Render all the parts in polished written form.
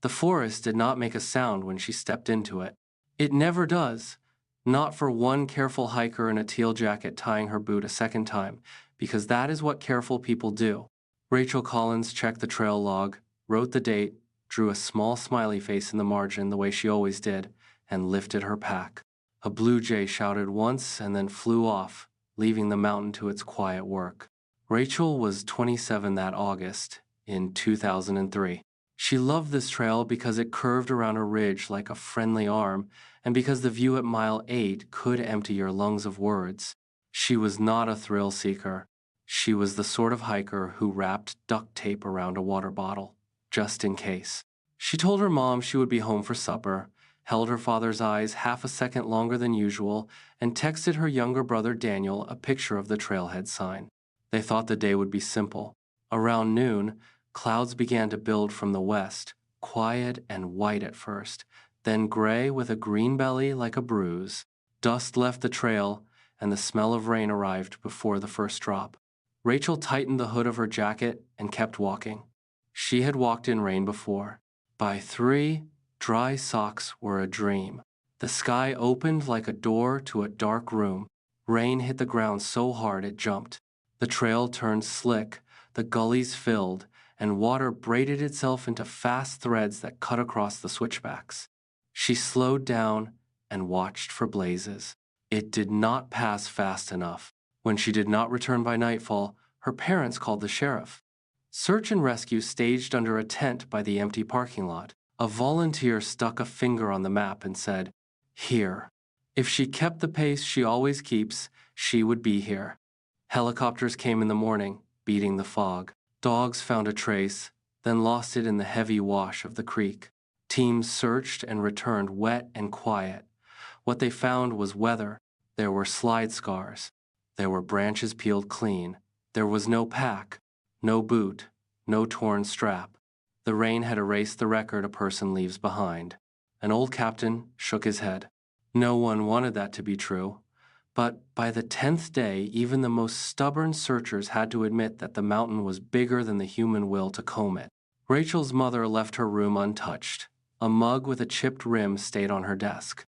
The forest did not make a sound when she stepped into it. It never does. Not for one careful hiker in a teal jacket tying her boot a second time, because that is what careful people do. Rachel Collins checked the trail log, wrote the date, drew a small smiley face in the margin the way she always did, and lifted her pack. A blue jay shouted once and then flew off, leaving the mountain to its quiet work. Rachel was 27 that August, in 2003. She loved this trail because it curved around a ridge like a friendly arm, and because the view at mile 8 could empty your lungs of words. She was not a thrill seeker. She was the sort of hiker who wrapped duct tape around a water bottle, just in case. She told her mom she would be home for supper, held her father's eyes half a second longer than usual, and texted her younger brother Daniel a picture of the trailhead sign. They thought the day would be simple. Around noon, clouds began to build from the west, quiet and white at first, then gray with a green belly like a bruise. Dust left the trail, and the smell of rain arrived before the first drop. Rachel tightened the hood of her jacket and kept walking. She had walked in rain before. By 3, dry socks were a dream. The sky opened like a door to a dark room. Rain hit the ground so hard it jumped. The trail turned slick, the gullies filled, and water braided itself into fast threads that cut across the switchbacks. She slowed down and watched for blazes. It did not pass fast enough. When she did not return by nightfall, her parents called the sheriff. Search and rescue staged under a tent by the empty parking lot. A volunteer stuck a finger on the map and said, "Here." If she kept the pace she always keeps, she would be here. Helicopters came in the morning, beating the fog. Dogs found a trace, then lost it in the heavy wash of the creek. Teams searched and returned wet and quiet. What they found was weather. There were slide scars. There were branches peeled clean. There was no pack, no boot, no torn strap. The rain had erased the record a person leaves behind. An old captain shook his head. No one wanted that to be true. But by the 10th day, even the most stubborn searchers had to admit that the mountain was bigger than the human will to comb it. Rachel's mother left her room untouched. A mug with a chipped rim stayed on her desk.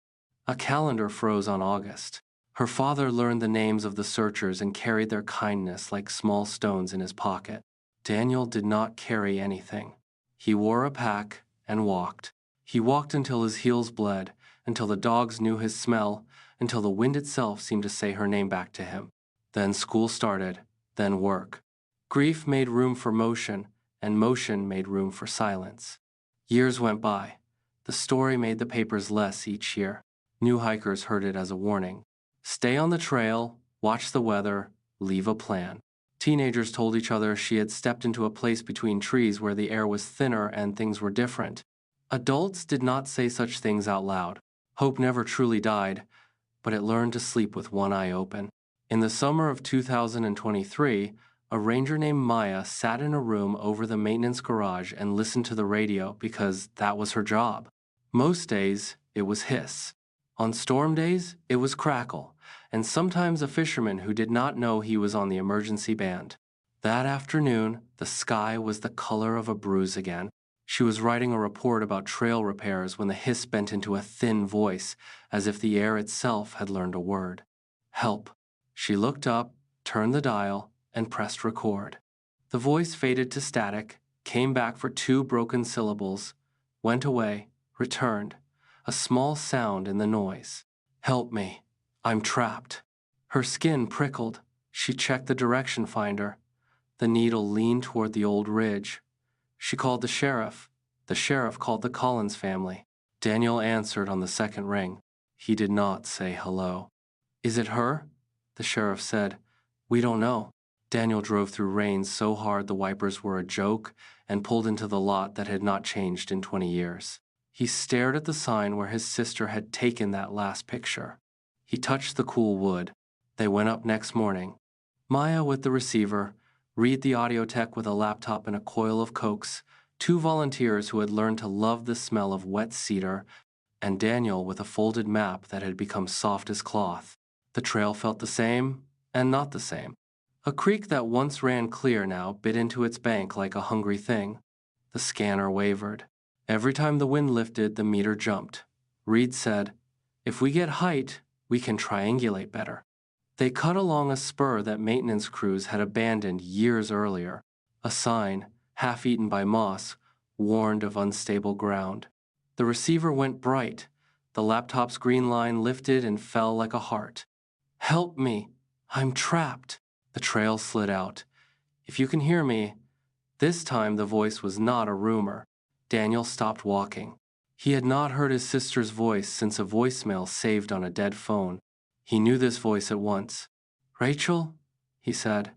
A calendar froze on August. Her father learned the names of the searchers and carried their kindness like small stones in his pocket. Daniel did not carry anything. He wore a pack and walked. He walked until his heels bled, until the dogs knew his smell, until the wind itself seemed to say her name back to him. Then school started, then work. Grief made room for motion, and motion made room for silence. Years went by. The story made the papers less each year. New hikers heard it as a warning. Stay on the trail, watch the weather, leave a plan. Teenagers told each other she had stepped into a place between trees where the air was thinner and things were different. Adults did not say such things out loud. Hope never truly died, but it learned to sleep with one eye open. In the summer of 2023, a ranger named Maya sat in a room over the maintenance garage and listened to the radio because that was her job. Most days, it was hiss. On storm days, it was crackle, and sometimes a fisherman who did not know he was on the emergency band. That afternoon, the sky was the color of a bruise again. She was writing a report about trail repairs when the hiss bent into a thin voice, as if the air itself had learned a word. Help. She looked up, turned the dial, and pressed record. The voice faded to static, came back for 2 broken syllables, went away, returned, a small sound in the noise. Help me. I'm trapped. Her skin prickled. She checked the direction finder. The needle leaned toward the old ridge. She called the sheriff. The sheriff called the Collins family. Daniel answered on the second ring. He did not say hello. Is it her? The sheriff said. We don't know. Daniel drove through rain so hard the wipers were a joke and pulled into the lot that had not changed in 20 years. He stared at the sign where his sister had taken that last picture. He touched the cool wood. They went up next morning. Maya with the receiver, Reed the audio tech with a laptop and a coil of cokes, 2 volunteers who had learned to love the smell of wet cedar, and Daniel with a folded map that had become soft as cloth. The trail felt the same and not the same. A creek that once ran clear now bit into its bank like a hungry thing. The scanner wavered. Every time the wind lifted, the meter jumped. Reed said, "If we get height, we can triangulate better." They cut along a spur that maintenance crews had abandoned years earlier. A sign, half-eaten by moss, warned of unstable ground. The receiver went bright. The laptop's green line lifted and fell like a heart. "Help me! I'm trapped!" The trail slid out. "If you can hear me." This time the voice was not a rumor. Daniel stopped walking. He had not heard his sister's voice since a voicemail saved on a dead phone. He knew this voice at once. "Rachel?" he said.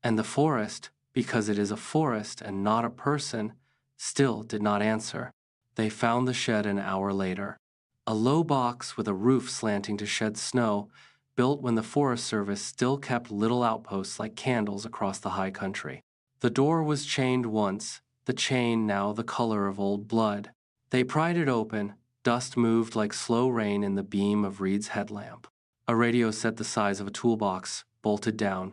And the forest, because it is a forest and not a person, still did not answer. They found the shed an hour later. A low box with a roof slanting to shed snow, built when the Forest Service still kept little outposts like candles across the high country. The door was chained once, the chain now the color of old blood. They pried it open. Dust moved like slow rain in the beam of Reed's headlamp. A radio set the size of a toolbox bolted down.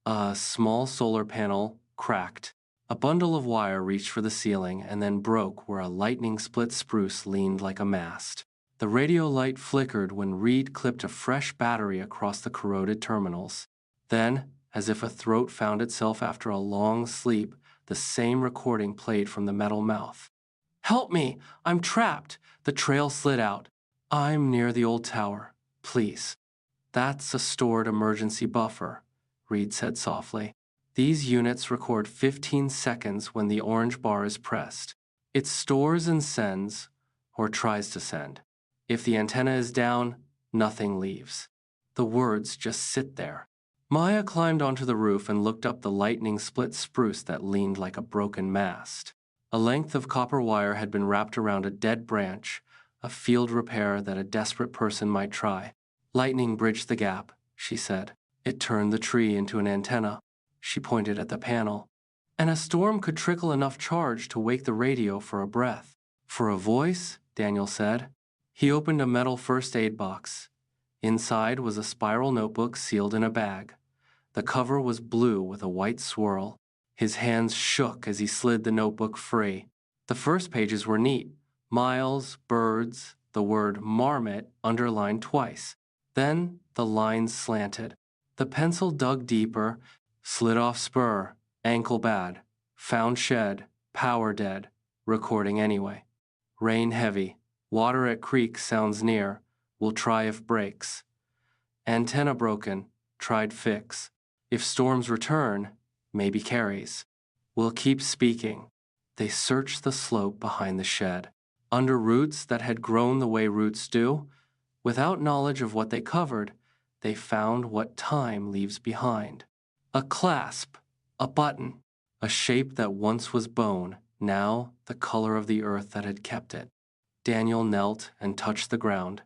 A small solar panel cracked. A bundle of wire reached for the ceiling and then broke where a lightning-split spruce leaned like a mast. The radio light flickered when Reed clipped a fresh battery across the corroded terminals. Then, as if a throat found itself after a long sleep, the same recording played from the metal mouth. "Help me! I'm trapped!" The trail slid out. "I'm near the old tower. Please." "That's a stored emergency buffer," Reed said softly. "These units record 15 seconds when the orange bar is pressed. It stores and sends, or tries to send. If the antenna is down, nothing leaves." The words just sit there. Maya climbed onto the roof and looked up the lightning-split spruce that leaned like a broken mast. A length of copper wire had been wrapped around a dead branch, a field repair that a desperate person might try. "Lightning bridged the gap," she said. "It turned the tree into an antenna." She pointed at the panel. "And a storm could trickle enough charge to wake the radio for a breath." "For a voice?" Daniel said. He opened a metal first aid box. Inside was a spiral notebook sealed in a bag. The cover was blue with a white swirl. His hands shook as he slid the notebook free. The first pages were neat. Miles, birds, the word marmot underlined twice. Then the lines slanted. The pencil dug deeper. Slid off spur, ankle bad, found shed, power dead, recording anyway. Rain heavy, water at creek sounds near, will try if breaks. Antenna broken, tried fix. If storms return, maybe carries. Will keep speaking. They searched the slope behind the shed, under roots that had grown the way roots do. Without knowledge of what they covered, they found what time leaves behind. A clasp, a button, a shape that once was bone, now the color of the earth that had kept it. Daniel knelt and touched the ground.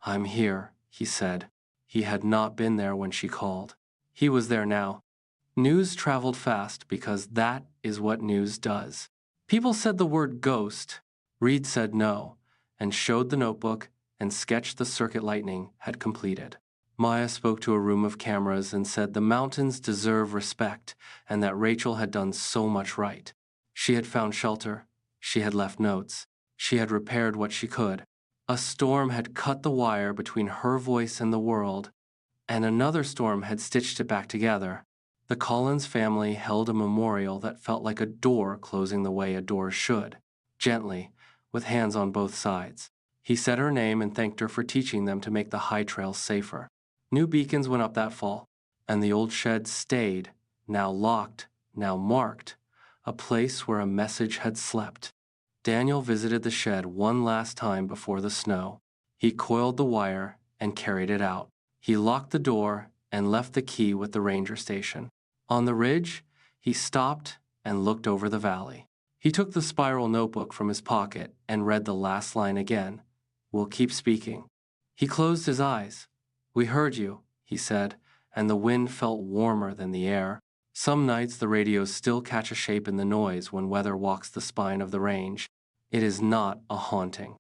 "I'm here," he said. He had not been there when she called. He was there now. News traveled fast because that is what news does. People said the word ghost. Reed said no, and showed the notebook and sketched the circuit lightning had completed. Maya spoke to a room of cameras and said the mountains deserve respect and that Rachel had done so much right. She had found shelter. She had left notes. She had repaired what she could. A storm had cut the wire between her voice and the world, and another storm had stitched it back together. The Collins family held a memorial that felt like a door closing the way a door should, gently, with hands on both sides. He said her name and thanked her for teaching them to make the high trails safer. New beacons went up that fall, and the old shed stayed, now locked, now marked, a place where a message had slept. Daniel visited the shed one last time before the snow. He coiled the wire and carried it out. He locked the door and left the key with the ranger station. On the ridge, he stopped and looked over the valley. He took the spiral notebook from his pocket and read the last line again. "We'll keep speaking." He closed his eyes. "We heard you," he said, and the wind felt warmer than the air. Some nights the radios still catch a shape in the noise when weather walks the spine of the range. It is not a haunting.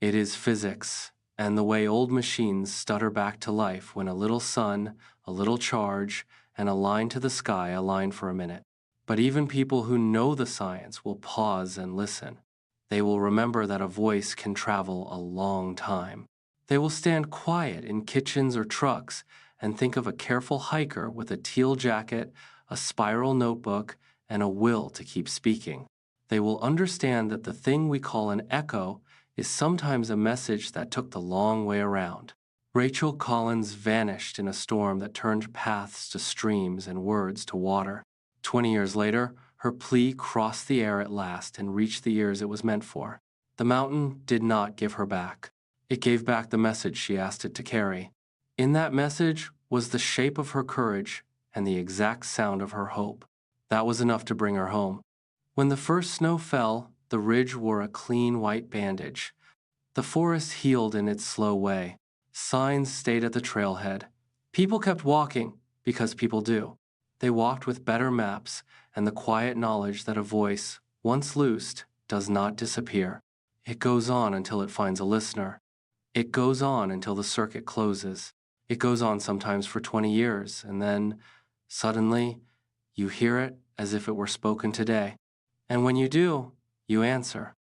It is physics, and the way old machines stutter back to life when a little sun, a little charge, and a line to the sky align for a minute. But even people who know the science will pause and listen. They will remember that a voice can travel a long time. They will stand quiet in kitchens or trucks and think of a careful hiker with a teal jacket, a spiral notebook, and a will to keep speaking. They will understand that the thing we call an echo is sometimes a message that took the long way around. Rachel Collins vanished in a storm that turned paths to streams and words to water. 20 years later, her plea crossed the air at last and reached the ears it was meant for. The mountain did not give her back. It gave back the message she asked it to carry. In that message was the shape of her courage and the exact sound of her hope. That was enough to bring her home. When the first snow fell, the ridge wore a clean white bandage. The forest healed in its slow way. Signs stayed at the trailhead. People kept walking, because people do. They walked with better maps and the quiet knowledge that a voice, once loosed, does not disappear. It goes on until it finds a listener. It goes on until the circuit closes. It goes on sometimes for 20 years, and then, suddenly, you hear it as if it were spoken today. And when you do, you answer.